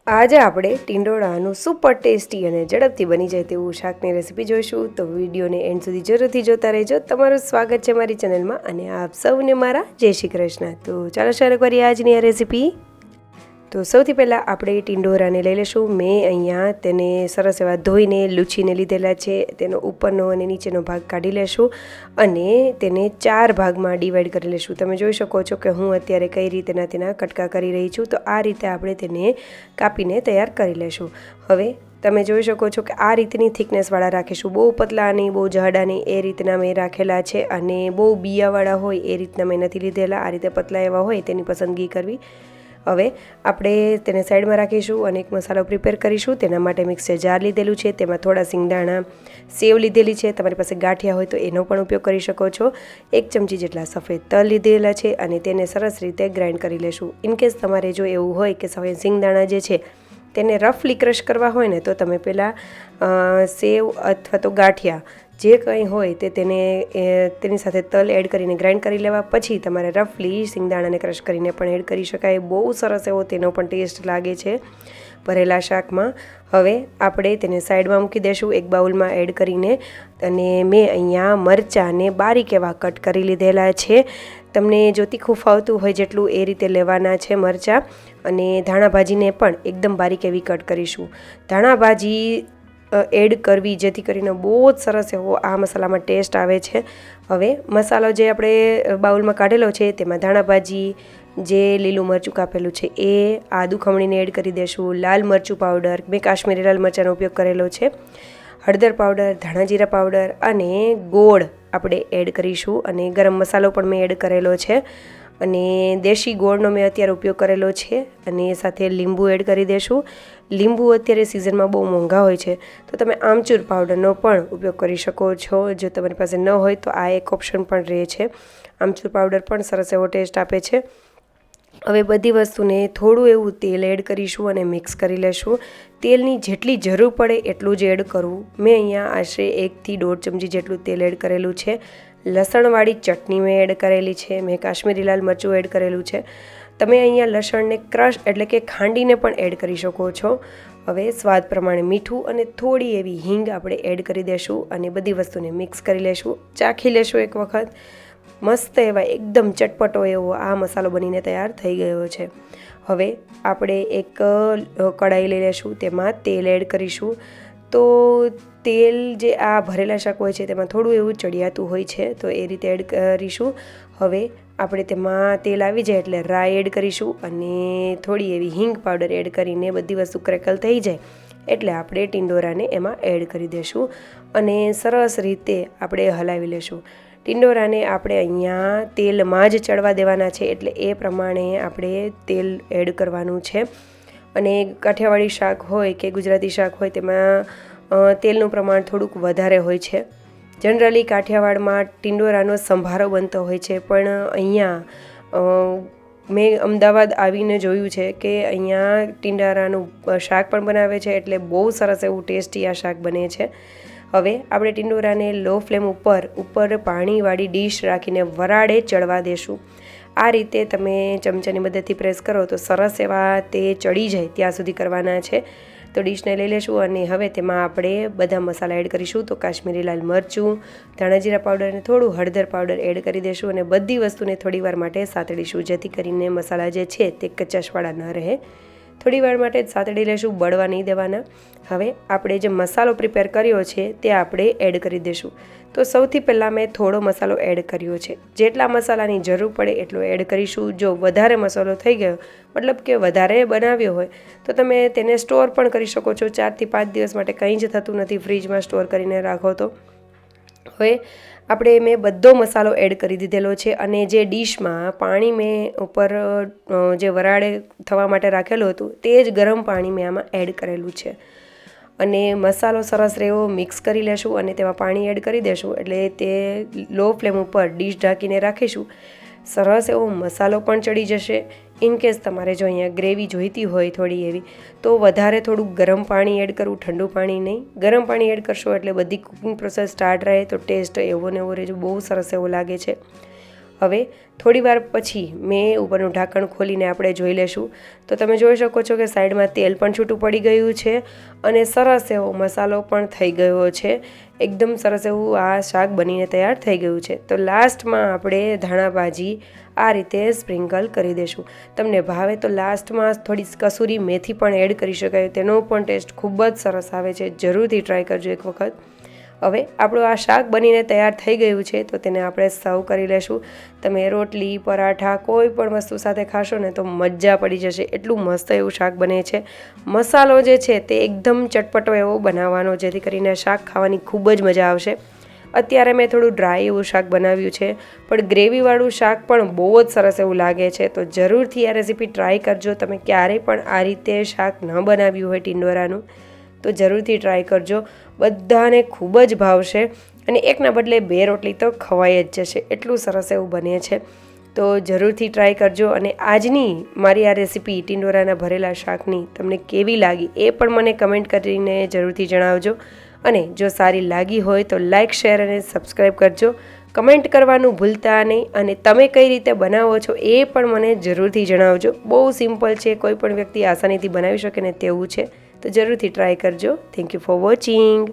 આજે આપણે ટીંડોળાનું super tasty અને ઝડપથી બની જાય તેવું શાકની રેસીપી જોઈશું, તો વિડીયોને એન્ડ સુધી જરૂરથી જોતા રહેજો. તમારું સ્વાગત છે મારી ચેનલમાં અને આપ સૌને મારા જય શ્રી કૃષ્ણ. તો ચાલો શરૂ કરીએ આજની આ રેસીપી. તો સૌથી પહેલાં આપણે ટીંડોરાને લઈ લઈશું. મેં અહીંયા તેને સરસ એવા ધોઈને લૂછીને લીધેલા છે. તેનો ઉપરનો અને નીચેનો ભાગ કાઢી લેશું અને તેને 4 ભાગમાં ડિવાઈડ કરી લેશું. તમે જોઈ શકો છો કે હું અત્યારે કઈ રીતના તેના કટકા કરી રહી છું. તો આ રીતે આપણે તેને કાપીને તૈયાર કરી લેશું. હવે તમે જોઈ શકો છો કે આ રીતની થિકનેસવાળા રાખીશું. બહુ પતલા નહીં, બહુ જાડા નહીં, એ રીતના મેં રાખેલા છે. અને બહુ બિયાવાળા હોય એ રીતના મેં નથી લીધેલા. આ રીતે પતલા એવા હોય તેની પસંદગી કરવી. હવે આપણે તેને સાઈડમાં રાખીશું અને એક મસાલો પ્રિપેર કરીશું. તેના માટે મિક્સર જાર લીધેલું છે, તેમાં થોડા સિંગદાણા, સેવ લીધેલી છે. તમારી પાસે ગાંઠિયા હોય તો એનો પણ ઉપયોગ કરી શકો છો. 1 ચમચી જેટલા સફેદ તલ લીધેલા છે અને તેને સરસ રીતે ગ્રાઇન્ડ કરી લેશું. ઇનકેસ તમારે જો એવું હોય કે સફેદ સિંગદાણા જે છે તેને રફલી ક્રશ કરવા હોય ને, તો તમે પહેલાં સેવ અથવા તો ગાંઠિયા જે કંઈ હોય તેની સાથે તલ એડ કરીને ગ્રાઇન્ડ કરી લેવા. પછી તમારે રફલી સિંગદાણાને ક્રશ કરીને પણ એડ કરી શકાય. બહુ સરસ એવો તેનો પણ ટેસ્ટ લાગે છે ભરેલા શાકમાં. હવે આપણે તેને સાઈડમાં મૂકી દઈશું એક બાઉલમાં એડ કરીને. અને મેં અહીંયા મરચાંને બારીક એવા કટ કરી લીધેલા છે. તમને જો તીખું ફાવતું હોય જેટલું એ રીતે લેવાના છે મરચાં. અને ધાણાભાજીને પણ એકદમ બારીક એવી કટ કરીશું. ધાણાભાજી એડ કરવી જેથી કરીને બહુ જ સરસ એવો આ મસાલામાં ટેસ્ટ આવે છે. હવે મસાલો જે આપણે બાઉલમાં કાઢેલો છે તેમાં ધાણાભાજી, જે લીલું મરચું કાપેલું છે એ, આદું ખમણીને એડ કરી દઈશું. લાલ મરચું પાવડર, મેં કાશ્મીરી લાલ મરચાંનો ઉપયોગ કરેલો છે. હળદર પાવડર, ધાણા જીરા પાવડર અને ગોળ આપણે એડ કરીશું. અને ગરમ મસાલો પણ મેં એડ કરેલો છે. અને દેશી ગોળનો મેં અત્યારે ઉપયોગ કરેલો છે. અને સાથે લીંબુ એડ કરી દઈશું. લીંબુ અત્યારે સિઝનમાં બહુ મોંઘા હોય છે, તો તમે આમચૂર પાવડરનો પણ ઉપયોગ કરી શકો છો. જો તમારી પાસે ન હોય તો આ એક ઓપ્શન પણ રહે છે. આમચૂર પાવડર પણ સરસ એવો ટેસ્ટ આપે છે. હવે બધી વસ્તુને થોડું એવું તેલ એડ કરીશું અને મિક્સ કરી લેશું. તેલની જેટલી જરૂર પડે એટલું જ એડ કરવું. મેં અહીંયા આશરે 1 થી 1.5 ચમચી જેટલું તેલ એડ કરેલું છે. લસણવાળી ચટણી મેં એડ કરેલી છે. મેં કાશ્મીરી લાલ મરચું એડ કરેલું છે. તમે અહીંયા લસણને ક્રશ એટલે કે ખાંડીને પણ એડ કરી શકો છો. હવે સ્વાદ પ્રમાણે મીઠું અને થોડી એવી હિંગ આપણે એડ કરી દઈશું અને બધી વસ્તુને મિક્સ કરી લેશું. ચાખી લેશું એક વખત. મસ્ત એવા એકદમ ચટપટો એવો આ મસાલો બનીને તૈયાર થઈ ગયો છે. હવે આપણે એક કઢાઈ લઈ લેશું. તેમાં તેલ એડ કરીશું. તો તેલ જે આ ભરેલા શાક હોય છે તેમાં થોડું એવું ચડિયાતું હોય છે, તો એ રીતે એડ કરીશું. હવે આપણે તેમાં તેલ આવી જાય એટલે રાઈ એડ કરીશું અને થોડી એવી હિંગ પાવડર એડ કરીને બધી વસ્તુ ક્રેકલ થઈ જાય એટલે આપણે ટીંડોરાને એમાં એડ કરી દઈશું અને સરસ રીતે આપણે હલાવી લેશું. ટીંડોરાને આપણે અહીંયા તેલમાં જ ચડવા દેવાના છે, એટલે એ પ્રમાણે આપણે તેલ એડ કરવાનું છે. અને કાઠિયાવાડી શાક હોય કે ગુજરાતી શાક હોય તેમાં તેલનું પ્રમાણ થોડુંક વધારે હોય છે. જનરલી કાઠિયાવાડમાં ટીંડોરાનો સંભારો બનતો હોય છે, પણ અહીંયા મેં અમદાવાદ આવીને જોયું છે કે અહીંયા ટીંડોરાનું શાક પણ બનાવે છે, એટલે બહુ સરસ એવું ટેસ્ટી આ શાક બને છે. હવે આપણે ટીંડોરાને લો ફ્લેમ ઉપર પાણીવાળી ડીશ રાખીને વરાળે ચડવા દેશું. આ રીતે તમે ચમચાની મદદથી પ્રેસ કરો તો સરસ એવા તે ચડી જાય ત્યાં સુધી કરવાના છે. તો ડીશને લઈ લેશું અને હવે તેમાં આપણે બધા મસાલા એડ કરીશું. તો કાશ્મીરી લાલ મરચું, ધાણા જીરા પાવડર અને થોડું હળદર પાવડર એડ કરી દઈશું અને બધી વસ્તુને થોડીવાર માટે સાતડીશું, જેથી કરીને મસાલા જે છે તે કચાશવાળા ન રહે. થોડીવાર માટે જ સાતડી લેશું, બળવા નહીં દેવાના. હવે આપણે જે મસાલો પ્રિપેર કર્યો છે તે આપણે એડ કરી દઈશું. તો સૌથી પહેલાં મેં થોડો મસાલો એડ કર્યો છે. જેટલા મસાલાની જરૂર પડે એટલો એડ કરીશું. જો વધારે મસાલો થઈ ગયો, મતલબ કે વધારે બનાવ્યો હોય, તો તમે તેને સ્ટોર પણ કરી શકો છો. 4 થી 5 દિવસ માટે કંઈ જ થતું નથી ફ્રીજમાં સ્ટોર કરીને રાખો તો. હવે મેં બધો મસાલો એડ કરી દીધેલો છે અને જે ડીશમાં પાણી મેં ઉપર જે વરાળે થવા માટે રાખેલું હતું તે જ ગરમ પાણી મેં આમાં એડ કરેલું છે. અને મસાલો સરસ એવો મિક્સ કરી લેશું અને તેમાં પાણી એડ કરી દેશું, એટલે તે લો ફ્લેમ ઉપર ડીશ ઢાંકીને રાખીશું. સરસ એવો મસાલો પણ ચડી જશે. ઇનકેસ તમારે જો અહીંયા ગ્રેવી જોઈતી હોય થોડી એવી, તો વધારે થોડું ગરમ પાણી એડ કરવું, ઠંડુ પાણી નહીં. ગરમ પાણી એડ કરશો એટલે બધી કુકિંગ પ્રોસેસ સ્ટાર્ટ રહે તો ટેસ્ટ એવો ને એવો રહેજો, બહુ સરસ એવો લાગે છે. હવે થોડીવાર પછી મેં ઉપરનું ઢાંકણ ખોલીને આપણે જોઈ લેશું તો તમે જોઈ શકો છો કે સાઈડમાં તેલ પણ છૂટું પડી ગયું છે અને સરસ એવો મસાલો પણ થઈ ગયો છે. એકદમ સરસ એવું આ શાક બનીને તૈયાર થઈ ગયું છે. તો લાસ્ટમાં આપણે ધાણા ભાજી આ રીતે સ્પ્રિંકલ કરી દઈશું. તમને ભાવે તો લાસ્ટમાં થોડી કસૂરી મેથી પણ એડ કરી શકાય, તેનો પણ ટેસ્ટ ખૂબ જ સરસ આવે છે. જરૂરથી ટ્રાય કરજો એક વખત. હવે આપણું આ શાક બનીને તૈયાર થઈ ગયું છે તો તેને આપણે સર્વ કરી લેશું. તમે રોટલી, પરાઠા કોઈ પણ વસ્તુ સાથે ખાશો ને તો મજા પડી જશે. એટલું મસ્ત એવું શાક બને છે. મસાલો જે છે તે એકદમ ચટપટો એવો બનાવવાનો, જેથી કરીને શાક ખાવાની ખૂબ જ મજા આવશે. અત્યારે મેં થોડું ડ્રાય એવું શાક બનાવ્યું છે, પણ ગ્રેવીવાળું શાક પણ બહુ જ સરસ એવું લાગે છે. તો જરૂરથી આ રેસીપી ટ્રાય કરજો. તમે ક્યારેય પણ આ રીતે શાક ન બનાવ્યું હોય ટિંડોરાનું તો જરૂરથી ટ્રાય કરજો. બધાને ખૂબ જ ભાવશે અને એકના બદલે 2 રોટલી તો ખવાઈ જ જશે. એટલું સરસ એવું બને છે. તો જરૂરથી ટ્રાય કરજો. અને આજની મારી આ રેસીપી ટિંડોરાના ભરેલા શાકની તમને કેવી લાગી એ પણ મને કમેન્ટ કરીને જરૂરથી જણાવજો. અને જો સારી લાગી હોય તો લાઇક, શેર અને સબસ્ક્રાઈબ કરજો. કમેન્ટ કરવાનું ભૂલતા નહીં. અને તમે કઈ રીતે બનાવો છો એ પણ મને જરૂરથી જણાવજો. બહુ સિમ્પલ છે, કોઈ પણ વ્યક્તિ આસાનીથી બનાવી શકે ને તેવું છે. તો જરૂરથી ટ્રાય કરજો. Thank you for watching.